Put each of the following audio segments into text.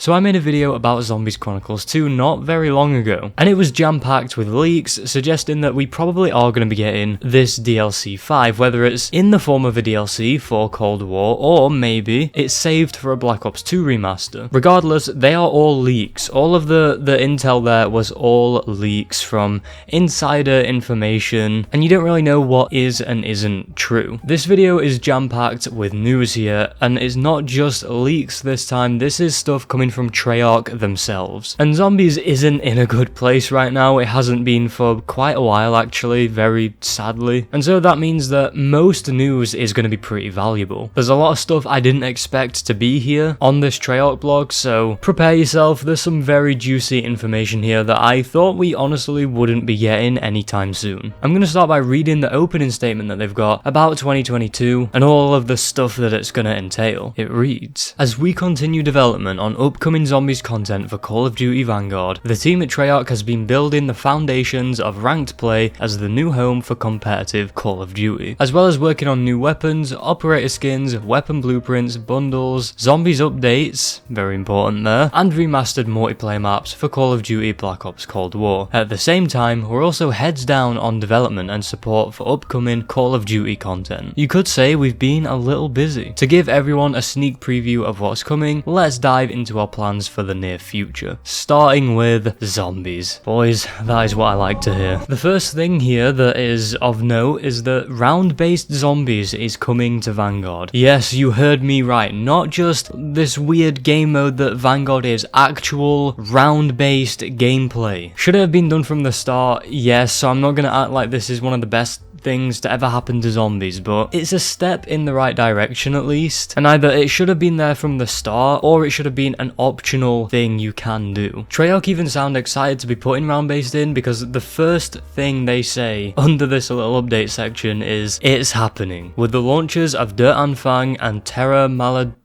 So I made a video about Zombies Chronicles 2 not very long ago, and it was jam-packed with leaks suggesting that we probably are going to be getting this DLC 5, whether it's in the form of a DLC for Cold War, or maybe it's saved for a Black Ops 2 remaster. Regardless, they are all leaks. All of the intel there was all leaks from insider information, and you don't really know what is and isn't true. This video is jam-packed with news here, and it's not just leaks this time, this is stuff coming from Treyarch themselves. And Zombies isn't in a good place right now. It hasn't been for quite a while actually, very sadly. And so that means that most news is going to be pretty valuable. There's a lot of stuff I didn't expect to be here on this Treyarch blog, so prepare yourself. There's some very juicy information here that I thought we honestly wouldn't be getting anytime soon. I'm going to start by reading the opening statement that they've got about 2022 and all of the stuff that it's going to entail. It reads, "As we continue development on upcoming Zombies content for Call of Duty Vanguard, the team at Treyarch has been building the foundations of ranked play as the new home for competitive Call of Duty, as well as working on new weapons, operator skins, weapon blueprints, bundles, Zombies updates, very important there, and remastered multiplayer maps for Call of Duty Black Ops Cold War. At the same time, we're also heads down on development and support for upcoming Call of Duty content. You could say we've been a little busy. To give everyone a sneak preview of what's coming, let's dive into our plans for the near future. Starting with Zombies. Boys, that is what I like to hear. The first thing here that is of note is that round-based Zombies is coming to Vanguard. Yes, you heard me right, not just this weird game mode that Vanguard is, actual round-based gameplay. Should it have been done from the start? Yes, so I'm not gonna act like this is one of the best things to ever happen to Zombies, but it's a step in the right direction at least, and either it should have been there from the start or it should have been an optional thing you can do. Treyarch even sound excited to be putting round-based in because the first thing they say under this little update section is it's happening, with the launches of Der Anfang and Terra Maledicta.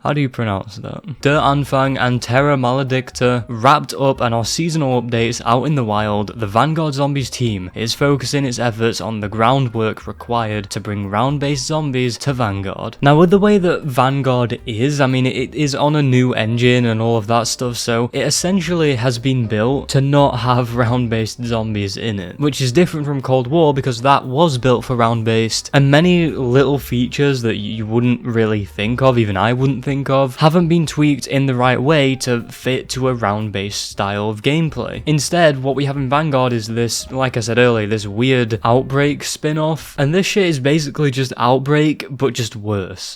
How do you pronounce that? Der Anfang and Terra Maledicta wrapped up and our seasonal updates out in the wild. The Vanguard Zombies team is focusing its efforts on the groundwork required to bring round-based Zombies to Vanguard. Now, with the way that Vanguard is, I mean, it is on a new engine and all of that stuff, so it essentially has been built to not have round-based Zombies in it, which is different from Cold War because that was built for round-based, and many little features that you wouldn't really think of, even I wouldn't think of, haven't been tweaked in the right way to fit to a round-based style of gameplay. Instead, what we have in Vanguard is this, like I said earlier, this weird Outbreak spin-off, and this shit is basically just Outbreak, but just worse.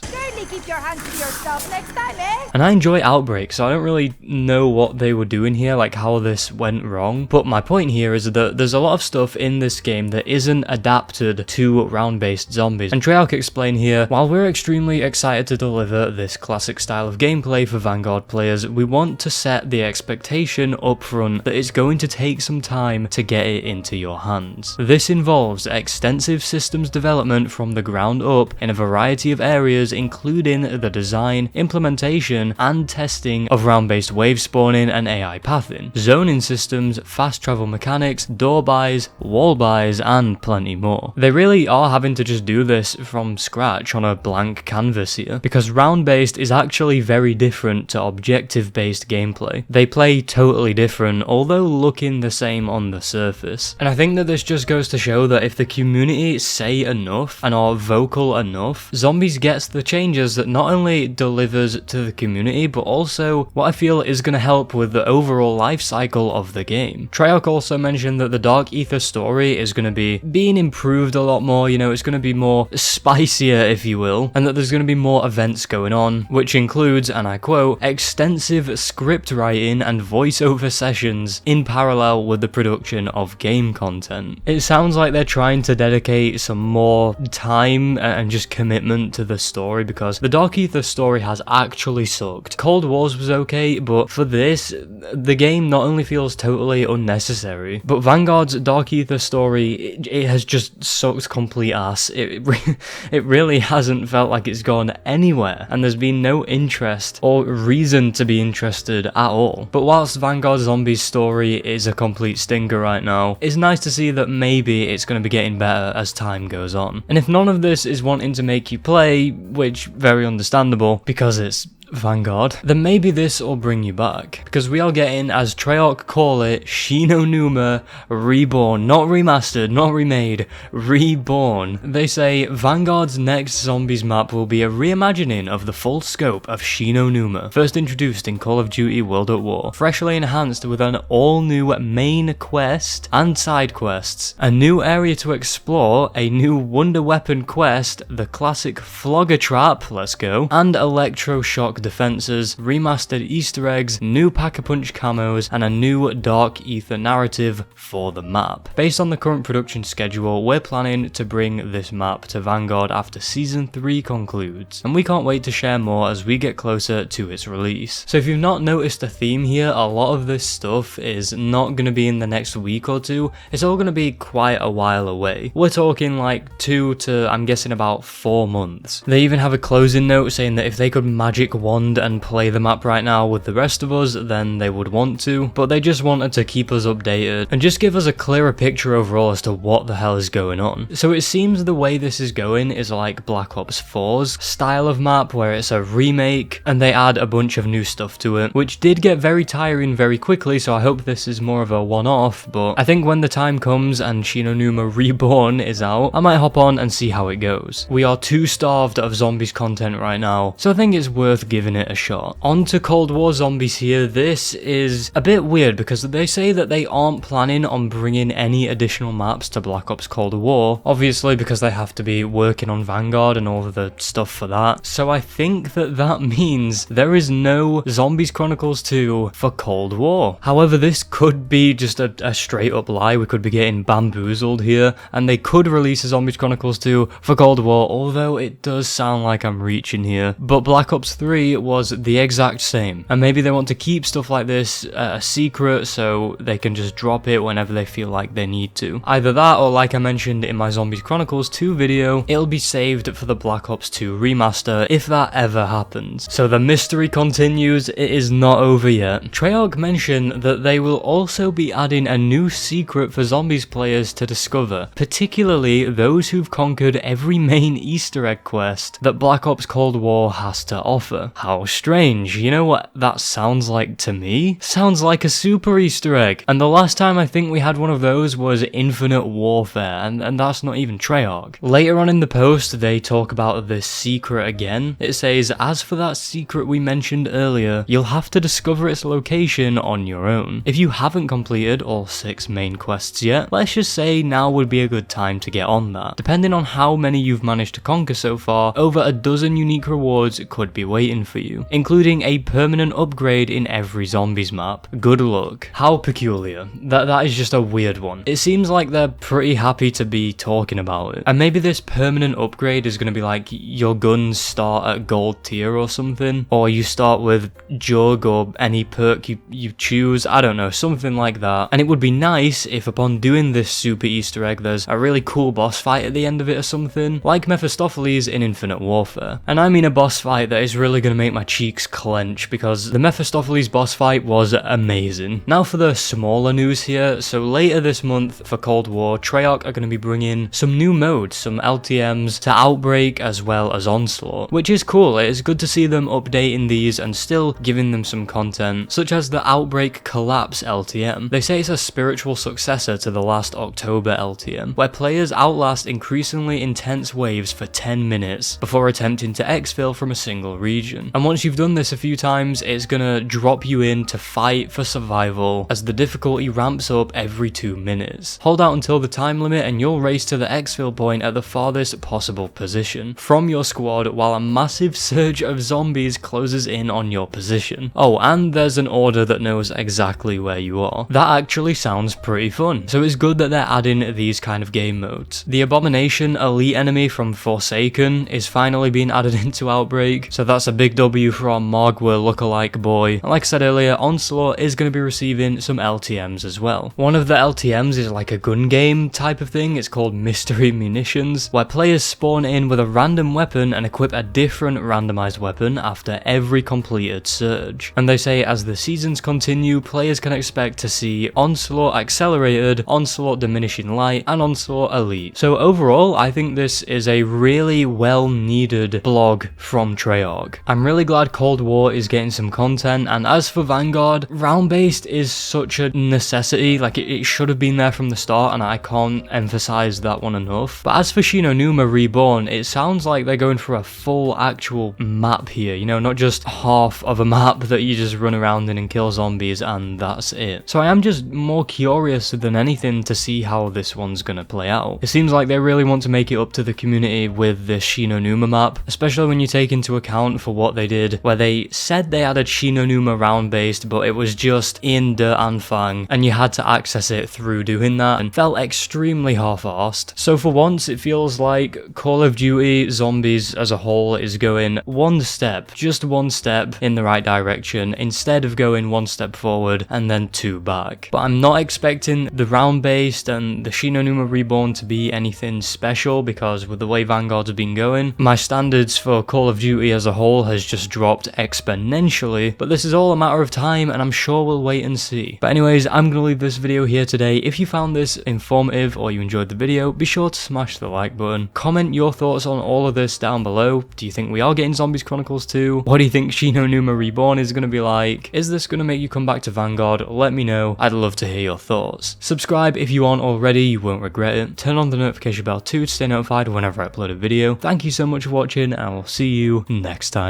Keep your hands to yourself next time, eh? And I enjoy Outbreak, so I don't really know what they were doing here, like how this went wrong, but my point here is that there's a lot of stuff in this game that isn't adapted to round-based Zombies, and Treyarch explain here, while we're extremely excited to deliver this classic style of gameplay for Vanguard players, we want to set the expectation up front that it's going to take some time to get it into your hands. This involves extensive systems development from the ground up in a variety of areas, including the design, implementation, and testing of round-based wave spawning and AI pathing, zoning systems, fast travel mechanics, door buys, wall buys, and plenty more. They really are having to just do this from scratch on a blank canvas here, because round-based is actually very different to objective-based gameplay. They play totally different, although looking the same on the surface. And I think that this just goes to show that if the community say enough and are vocal enough, Zombies gets the changes that not only delivers to the community, but also what I feel is going to help with the overall life cycle of the game. Treyarch also mentioned that the Dark Ether story is going to be being improved a lot more, you know, it's going to be more spicier, if you will, and that there's going to be more events going on, which includes, and I quote, extensive script writing and voiceover sessions in parallel with the production of game content. It sounds like they're trying to dedicate some more time and just commitment to the story, because the Dark Ether story has actually sucked. Cold Wars was okay, but for this, the game not only feels totally unnecessary, but Vanguard's Dark Ether story, it has just sucked complete ass. It really hasn't felt like it's gone anywhere, and there's been no interest or reason to be interested at all. But whilst Vanguard Zombies story is a complete stinker right now, it's nice to see that maybe it's going to be getting better as time goes on. And if none of this is wanting to make you play, which very understandable, because it's Vanguard, then maybe this will bring you back, because we are getting, as Treyarch call it, SHI NUMA Reborn, not remastered, not remade, reborn. They say Vanguard's next zombies map will be a reimagining of the full scope of SHI NUMA, first introduced in Call of Duty World at War, freshly enhanced with an all-new main quest and side quests, a new area to explore, a new wonder weapon quest, the classic Flogger Trap, let's go, and electroshock defenses, remastered Easter eggs, new Pack-a-Punch camos, and a new Dark Ether narrative for the map. Based on the current production schedule, we're planning to bring this map to Vanguard after Season 3 concludes, and we can't wait to share more as we get closer to its release. So if you've not noticed a theme here, a lot of this stuff is not going to be in the next week or two, it's all going to be quite a while away. We're talking like 2 to, I'm guessing, about 4 months. They even have a closing note saying that if they could magic wand and play the map right now with the rest of us, then they would want to, but they just wanted to keep us updated and just give us a clearer picture overall as to what the hell is going on. So it seems the way this is going is like Black Ops 4's style of map, where it's a remake and they add a bunch of new stuff to it, which did get very tiring very quickly, so I hope this is more of a one-off, but I think when the time comes and SHI NUMA Reborn is out, I might hop on and see how it goes. We are too starved of zombies content right now, so I think it's worth giving it a shot. On to Cold War zombies here. This is a bit weird because they say that they aren't planning on bringing any additional maps to Black Ops Cold War, obviously because they have to be working on Vanguard and all of the stuff for that. So I think that means there is no Zombies Chronicles 2 for Cold War. However, this could be just a straight up lie. We could be getting bamboozled here, and they could release a Zombies Chronicles 2 for Cold War, although it does sound like I'm reaching here. But Black Ops 3 was the exact same, and maybe they want to keep stuff like this a secret so they can just drop it whenever they feel like they need to. Either that, or like I mentioned in my Zombies Chronicles 2 video, it'll be saved for the Black Ops 2 remaster if that ever happens. So the mystery continues, it is not over yet. Treyarch mentioned that they will also be adding a new secret for zombies players to discover, particularly those who've conquered every main Easter egg quest that Black Ops Cold War has to offer. How strange, you know what that sounds like to me? Sounds like a super Easter egg, and the last time I think we had one of those was Infinite Warfare, and that's not even Treyarch. Later on in the post, they talk about this secret again. It says, as for that secret we mentioned earlier, you'll have to discover its location on your own. If you haven't completed all 6 main quests yet, let's just say now would be a good time to get on that. Depending on how many you've managed to conquer so far, over a dozen unique rewards could be waiting for you, including a permanent upgrade in every zombies map. Good luck. How peculiar. That is just a weird one. It seems like they're pretty happy to be talking about it. And maybe this permanent upgrade is going to be like your guns start at gold tier or something, or you start with jug or any perk you choose, I don't know, something like that. And it would be nice if upon doing this super Easter egg there's a really cool boss fight at the end of it or something, like Mephistopheles in Infinite Warfare. And I mean a boss fight that is really going to make my cheeks clench, because the Mephistopheles boss fight was amazing. Now for the smaller news here. So later this month for Cold War, Treyarch are going to be bringing some new modes, some LTMs to Outbreak as well as Onslaught, which is cool. It is good to see them updating these and still giving them some content, such as the Outbreak Collapse LTM. They say it's a spiritual successor to the last October LTM, where players outlast increasingly intense waves for 10 minutes before attempting to exfil from a single region. And once you've done this a few times, it's gonna drop you in to fight for survival as the difficulty ramps up every 2 minutes. Hold out until the time limit and you'll race to the exfil point at the farthest possible position from your squad while a massive surge of zombies closes in on your position. Oh, and there's an order that knows exactly where you are. That actually sounds pretty fun. So it's good that they're adding these kind of game modes. The Abomination elite enemy from Forsaken is finally being added into Outbreak, so that's a big W for our Margwa lookalike boy. And like I said earlier, Onslaught is going to be receiving some LTMs as well. One of the LTMs is like a gun game type of thing. It's called Mystery Munitions, where players spawn in with a random weapon and equip a different randomized weapon after every completed surge. And they say as the seasons continue, players can expect to see Onslaught Accelerated, Onslaught Diminishing Light, and Onslaught Elite. So overall, I think this is a really well needed blog from Treyarch. I'm I'm really glad Cold War is getting some content, and as for Vanguard, round-based is such a necessity, like it should have been there from the start, and I can't emphasize that one enough. But as for SHI NUMA Reborn, it sounds like they're going for a full actual map here, you know, not just half of a map that you just run around in and kill zombies and that's it. So I am just more curious than anything to see how this one's gonna play out. It seems like they really want to make it up to the community with this SHI NUMA map, especially when you take into account for what they did, where they said they added SHI NUMA round-based, but it was just in the Anfang, and you had to access it through doing that, and felt extremely half-arsed. So for once, it feels like Call of Duty Zombies as a whole is going one step, just one step in the right direction, instead of going one step forward and then two back. But I'm not expecting the round-based and the SHI NUMA Reborn to be anything special, because with the way Vanguard's been going, my standards for Call of Duty as a whole has just dropped exponentially, but this is all a matter of time, and I'm sure we'll wait and see. But anyways, I'm gonna leave this video here today. If you found this informative or you enjoyed the video, be sure to smash the like button. Comment your thoughts on all of this down below. Do you think we are getting Zombies Chronicles 2? What do you think SHI NUMA Reborn is gonna be like? Is this gonna make you come back to Vanguard? Let me know. I'd love to hear your thoughts. Subscribe if you aren't already, you won't regret it. Turn on the notification bell too to stay notified whenever I upload a video. Thank you so much for watching, and I will see you next time.